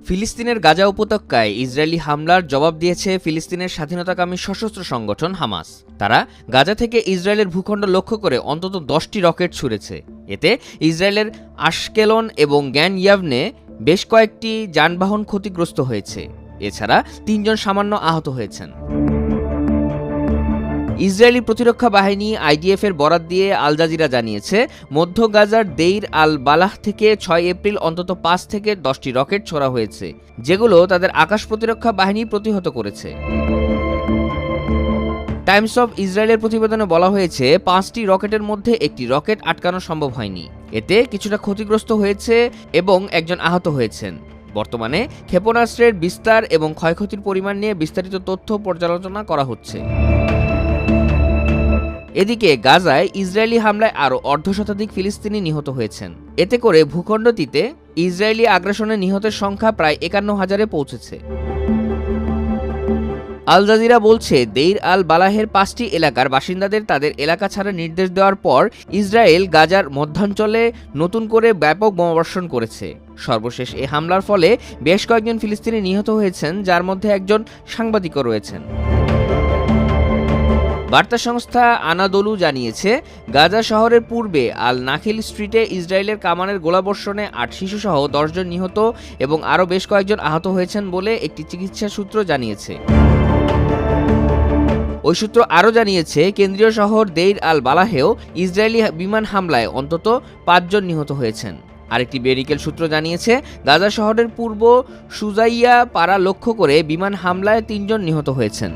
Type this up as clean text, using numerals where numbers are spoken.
ফিলিস্তিনের গাজা উপত্যকায় ইসরায়েলি হামলার জবাব দিয়েছে ফিলিস্তিনের স্বাধীনতাকামী সশস্ত্র সংগঠন হামাস। তারা গাজা থেকে ইসরায়েলের ভূখণ্ড লক্ষ্য করে অন্তত 10টি রকেট ছুড়েছে। এতে ইসরায়েলের আশকেলন এবং গ্যান ইয়াভনে বেশ কয়েকটি যানবাহন ক্ষতিগ্রস্ত হয়েছে। এছাড়া 3 জন সামান্য আহত হয়েছেন। ইসরায়েলি প্রতিরক্ষা বাহিনী আইডিএফ এর বরাত দিয়ে আল জাজিরা জানিয়েছে, মধ্য গাজার দেইর আল বালাহ থেকে 6 এপ্রিল অন্তত 5 থেকে 10টি রকেট ছোড়া হয়েছে, যেগুলো তাদের আকাশ প্রতিরক্ষা বাহিনী প্রতিহত করেছে। টাইমস অফ ইসরায়েলের প্রতিবেদনে বলা হয়েছে, 5টি রকেটের মধ্যে একটি রকেট আটকানো সম্ভব হয়নি। এতে কিছুটা ক্ষতিগ্রস্ত হয়েছে এবং একজন আহত হয়েছেন। বর্তমানে ক্ষেপণাস্ত্রের বিস্তার এবং ক্ষয়ক্ষতির পরিমাণ নিয়ে বিস্তারিত তথ্য পর্যালোচনা করা হচ্ছে। এদিকে গাজায় ইসরায়েলি হামলায় আরও অর্ধশতাধিক ফিলিস্তিনি নিহত হয়েছেন। এতে করে ভূখণ্ডটিতে ইসরায়েলি আগ্রাসনে নিহতের সংখ্যা প্রায় 51,000-এ পৌঁছেছে। আল জাজিরা বলছে, দেইর আল বালাহের 5টি এলাকার বাসিন্দাদের তাদের এলাকা ছাড়ার নির্দেশ দেওয়ার পর ইসরায়েল গাজার মধ্যাঞ্চলে নতুন করে ব্যাপক বোমাবর্ষণ করেছে। সর্বশেষ এ হামলার ফলে বেশ কয়েকজন ফিলিস্তিনি নিহত হয়েছেন, যার মধ্যে একজন সাংবাদিকও রয়েছেন। বার্তা সংস্থা আনাদোলু জানিয়েছে, গাজা শহরের পূর্বে আল নাখিল স্ট্রিটে ইসরায়েলের কামানের গোলাবর্ষণে 8 শিশুসহ 10 জন নিহত এবং আরও বেশ কয়েকজন আহত হয়েছেন বলে একটি চিকিৎসা সূত্র জানিয়েছে। ওই সূত্র আরও জানিয়েছে, কেন্দ্রীয় শহর দেইর আল বালাহেও ইসরায়েলি বিমান হামলায় অন্তত 5 জন নিহত হয়েছেন। আরেকটি মেডিকেল সূত্র জানিয়েছে, গাজা শহরের পূর্ব সুজাইয়া পাড়া লক্ষ্য করে বিমান হামলায় 3 জন নিহত হয়েছেন।